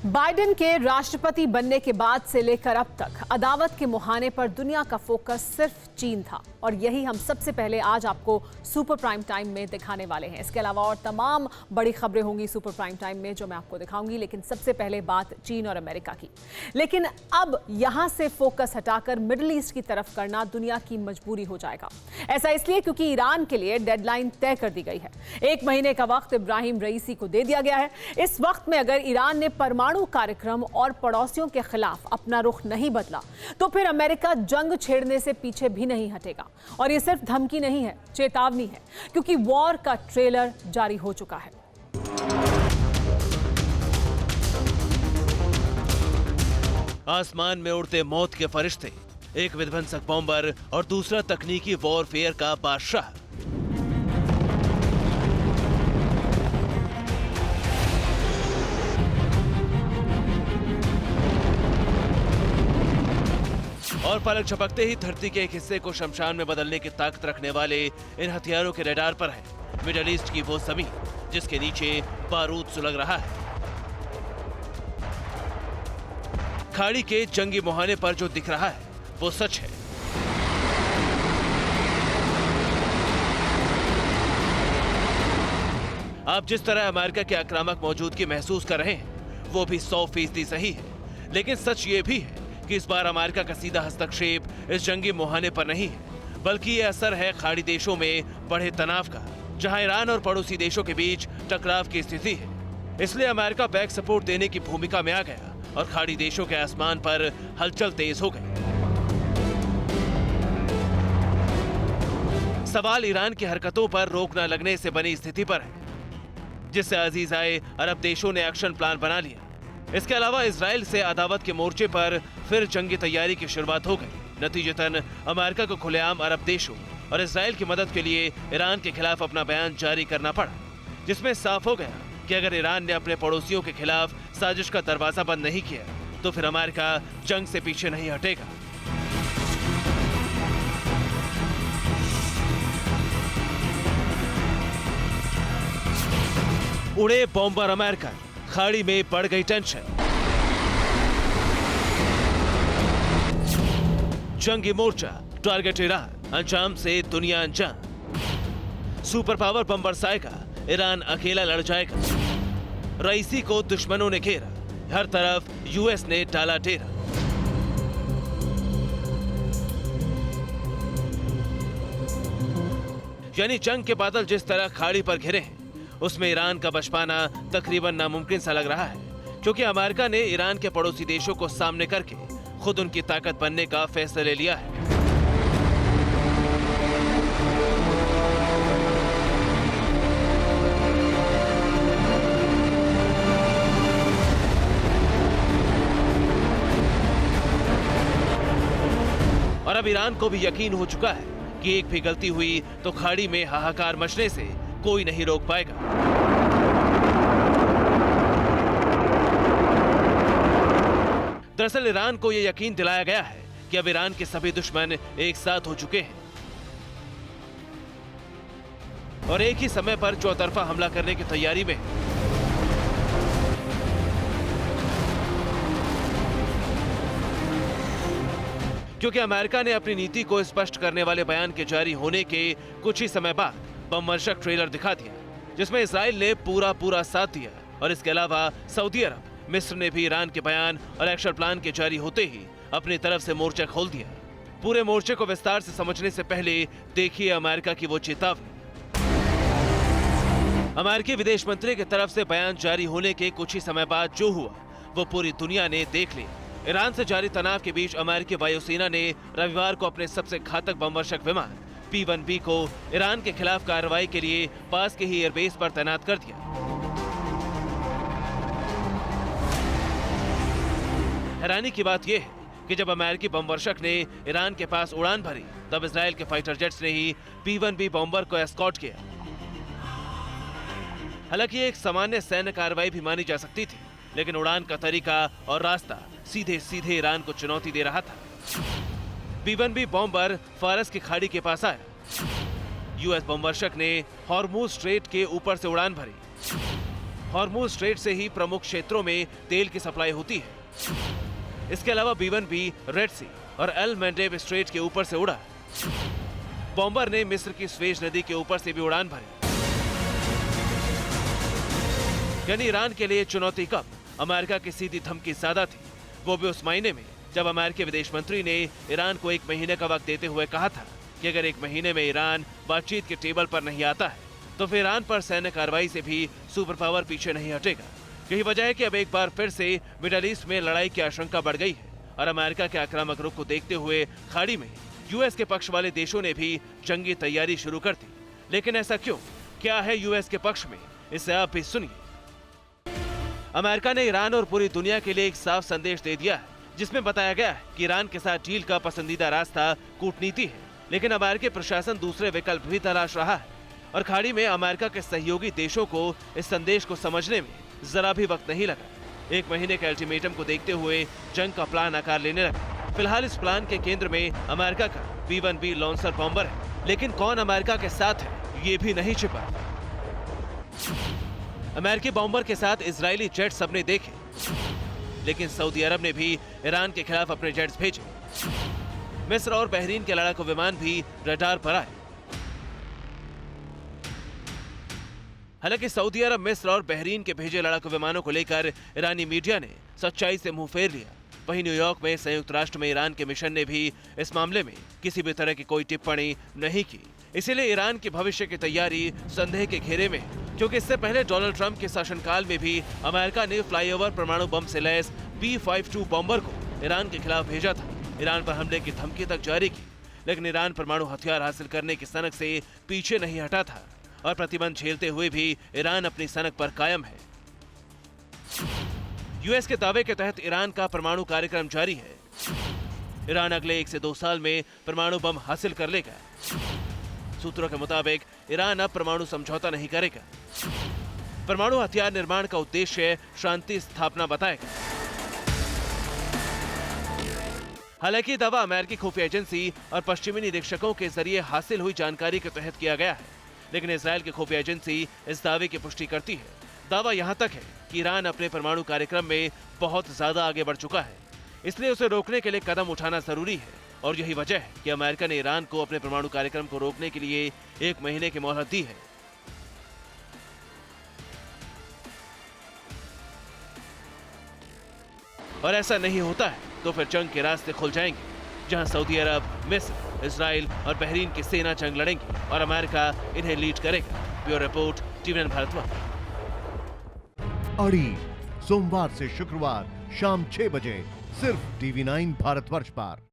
Biden के राष्ट्रपति बनने के बाद से लेकर अब तक अदावत के मुहाने पर दुनिया का फोकस सिर्फ चीन था और यही हम सबसे पहले आज आपको सुपर प्राइम टाइम में दिखाने वाले हैं। इसके अलावा और तमाम बड़ी खबरें होंगी सुपर प्राइम टाइम में जो मैं आपको दिखाऊंगी, लेकिन सबसे पहले बात चीन और अमेरिका की। लेकिन अब यहां से फोकस हटाकर मिडिल ईस्ट की तरफ करना दुनिया की मजबूरी हो जाएगा। ऐसा इसलिए क्योंकि ईरान के लिए डेडलाइन तय कर दी गई है। 1 महीने का वक्त इब्राहिम रईसी को दे दिया गया है। इस वक्त में अगर ईरान ने परमाणु कार्यक्रम और पड़ोसियों के खिलाफ अपना रुख नहीं बदला तो फिर अमेरिका जंग छेड़ने से पीछे भी नहीं हटेगा। और ये सिर्फ धमकी नहीं है, चेतावनी है, क्योंकि वॉर का ट्रेलर जारी हो चुका है। आसमान में उड़ते मौत के फरिश्ते, एक विध्वंसक बॉम्बर और दूसरा तकनीकी वॉरफेयर का बादशाह। और पलक झपकते ही धरती के एक हिस्से को शमशान में बदलने की ताकत रखने वाले इन हथियारों के रडार पर है मिडिल ईस्ट की वो जमीन जिसके नीचे बारूद सुलग रहा है। खाड़ी के जंगी मुहाने पर जो दिख रहा है वो सच है। आप जिस तरह अमेरिका के आक्रामक मौजूदगी महसूस कर रहे हैं वो भी 100% सही है, लेकिन सच ये भी है कि इस बार अमेरिका का सीधा हस्तक्षेप इस जंगी मुहाने पर नहीं है, बल्कि ये असर है खाड़ी देशों में बढ़े तनाव का, जहां ईरान और पड़ोसी देशों के बीच टकराव की स्थिति है। इसलिए अमेरिका बैक सपोर्ट देने की भूमिका में आ गया और खाड़ी देशों के आसमान पर हलचल तेज हो गई। सवाल ईरान की हरकतों पर रोक न लगने से बनी स्थिति पर है, जिससे अजीज आए अरब देशों ने एक्शन प्लान बना लिया। इसके अलावा इजराइल से अदावत के मोर्चे पर फिर जंगी तैयारी की शुरुआत हो गई। नतीजतन अमेरिका को खुलेआम अरब देशों और इजराइल की मदद के लिए ईरान के खिलाफ अपना बयान जारी करना पड़ा, जिसमें साफ हो गया कि अगर ईरान ने अपने पड़ोसियों के खिलाफ साजिश का दरवाजा बंद नहीं किया तो फिर अमेरिका जंग से पीछे नहीं हटेगा। उड़े बॉम्बर अमेरिका, खाड़ी में बढ़ गई टेंशन। जंगी मोर्चा, टारगेट ईरान, अंजाम से दुनिया अनजान। सुपर पावर बम बरसाएगा, ईरान अकेला लड़ जाएगा। रईसी को दुश्मनों ने घेरा, हर तरफ यूएस ने डाला डेरा। यानी जंग के बादल जिस तरह खाड़ी पर घिरे हैं उसमें ईरान का बच पाना तकरीबन नामुमकिन सा लग रहा है, क्योंकि अमेरिका ने ईरान के पड़ोसी देशों को सामने करके खुद उनकी ताकत बनने का फैसला ले लिया है। और अब ईरान को भी यकीन हो चुका है कि एक भी गलती हुई तो खाड़ी में हाहाकार मचने से कोई नहीं रोक पाएगा। दरअसल ईरान को यह यकीन दिलाया गया है कि अब ईरान के सभी दुश्मन एक साथ हो चुके हैं और एक ही समय पर चौतरफा हमला करने की तैयारी में है। क्योंकि अमेरिका ने अपनी नीति को स्पष्ट करने वाले बयान के जारी होने के कुछ ही समय बाद बमवर्षक ट्रेलर दिखा दिया, जिसमें इजराइल ने पूरा साथ दिया। और इसके अलावा सऊदी अरब, मिस्र ने भी ईरान के बयान और एक्शन प्लान के जारी होते ही अपनी तरफ से मोर्चा खोल दिया। पूरे मोर्चे को विस्तार से समझने से पहले देखिए अमेरिका की वो चेतावनी। अमेरिकी विदेश मंत्री की तरफ से बयान जारी होने के कुछ ही समय बाद जो हुआ वो पूरी दुनिया ने देख लिया। ईरान से जारी तनाव के बीच अमेरिकी वायुसेना ने रविवार को अपने सबसे घातक बमवर्षक विमान P-1B को ईरान के खिलाफ कार्रवाई के लिए पास के ही एयरबेस पर तैनात कर दिया। हैरानी की बात यह है कि जब अमेरिकी बमवर्षक ने ईरान के पास उड़ान भरी तब इजराइल के फाइटर जेट्स ने ही P-1B बॉम्बर को एस्कॉर्ट किया। हालांकि एक सामान्य सैन्य कार्रवाई भी मानी जा सकती थी, लेकिन उड़ान का तरीका और रास्ता सीधे सीधे ईरान को चुनौती दे रहा था। P-1B बॉम्बर फारस की खाड़ी के पास आया। यूएस बमवर्षक ने हॉर्मुज स्ट्रेट के ऊपर से उड़ान भरी। हॉर्मुज स्ट्रेट से ही प्रमुख क्षेत्रों में तेल की सप्लाई होती है। इसके अलावा B-1B रेड सी और एल मेंडेब स्ट्रेट के ऊपर से उड़ा। बॉम्बर ने मिस्र की स्वेज नदी के ऊपर से भी उड़ान भरी। यानी ईरान के लिए चुनौती कम, अमेरिका की सीधी धमकी ज्यादा थी, वो भी उस महीने में जब अमेरिकी विदेश मंत्री ने ईरान को 1 महीने का वक्त देते हुए कहा था कि अगर 1 महीने में ईरान बातचीत के टेबल पर नहीं आता है तो फिर ईरान पर सैन्य कार्रवाई से भी सुपर पावर पीछे नहीं हटेगा। यही वजह है कि अब एक बार फिर से मिडल ईस्ट में लड़ाई की आशंका बढ़ गई है और अमेरिका के आक्रामक रुख को देखते हुए खाड़ी में यूएस के पक्ष वाले देशों ने भी जंगी तैयारी शुरू कर दी। लेकिन ऐसा क्यों? क्या है यूएस के पक्ष में? इसे आप भी सुनिए। अमेरिका ने ईरान और पूरी दुनिया के लिए एक साफ संदेश दे दिया है जिसमें बताया गया है कि ईरान के साथ डील का पसंदीदा रास्ता कूटनीति है, लेकिन अमेरिकी प्रशासन दूसरे विकल्प भी तलाश रहा है और खाड़ी में अमेरिका के सहयोगी देशों को इस संदेश को समझने में जरा भी वक्त नहीं लगा। 1 महीने के अल्टीमेटम को देखते हुए जंग का प्लान आकार लेने लगा। फिलहाल इस प्लान के केंद्र में अमेरिका का B-1B लॉन्चर बॉम्बर है, लेकिन कौन अमेरिका के साथ है ये भी नहीं छिपा। अमेरिकी बॉम्बर के साथ इजरायली जेट सबने देखे, लेकिन सऊदी अरब ने भी ईरान के खिलाफ अपने जेट्स भेजे। मिस्र और बहरीन के लड़ाकू विमान भी रडार पर आए। हालांकि सऊदी अरब, मिस्र और बहरीन के भेजे लड़ाकू विमानों को लेकर ईरानी मीडिया ने सच्चाई से मुंह फेर लिया। वहीं न्यूयॉर्क में संयुक्त राष्ट्र में ईरान के मिशन ने भी इस मामले में किसी भी तरह की कोई टिप्पणी नहीं की। इसीलिए ईरान की भविष्य की तैयारी संदेह के घेरे में है, क्योंकि इससे पहले डोनाल्ड ट्रंप के शासनकाल में भी अमेरिका ने फ्लाईओवर परमाणु बम से लैस B-52 बॉम्बर को ईरान के खिलाफ भेजा था। ईरान पर हमले की धमकी तक जारी की, लेकिन ईरान परमाणु हथियार हासिल करने की सनक से पीछे नहीं हटा था और प्रतिबंध झेलते हुए भी ईरान अपनी सनक पर कायम है। यूएस के दावे के तहत ईरान का परमाणु कार्यक्रम जारी है। ईरान अगले 1 से 2 साल में परमाणु बम हासिल कर लेगा। सूत्रों के मुताबिक ईरान अब परमाणु समझौता नहीं करेगा। परमाणु हथियार निर्माण का उद्देश्य शांति स्थापना बताएगा। हालांकि दावा अमेरिकी खुफिया एजेंसी और पश्चिमी निरीक्षकों के जरिए हासिल हुई जानकारी के तहत किया गया है, लेकिन इजराइल की खुफिया एजेंसी इस दावे की पुष्टि करती है। दावा यहां तक है कि ईरान अपने परमाणु कार्यक्रम में बहुत ज्यादा आगे बढ़ चुका है, इसलिए उसे रोकने के लिए कदम उठाना जरूरी है और यही वजह है कि अमेरिका ने ईरान को अपने परमाणु कार्यक्रम को रोकने के लिए 1 महीने की मोहलत दी है। और ऐसा नहीं होता है तो फिर जंग के रास्ते खुल जाएंगे, जहां सऊदी अरब, मिस्र, इजराइल और बहरीन की सेना जंग लड़ेंगी और अमेरिका इन्हें लीड करेगा। Bureau report, TV9 Bharatvarsh. अड़ी सोमवार से शुक्रवार शाम 6 बजे सिर्फ TV9 भारतवर्ष पर।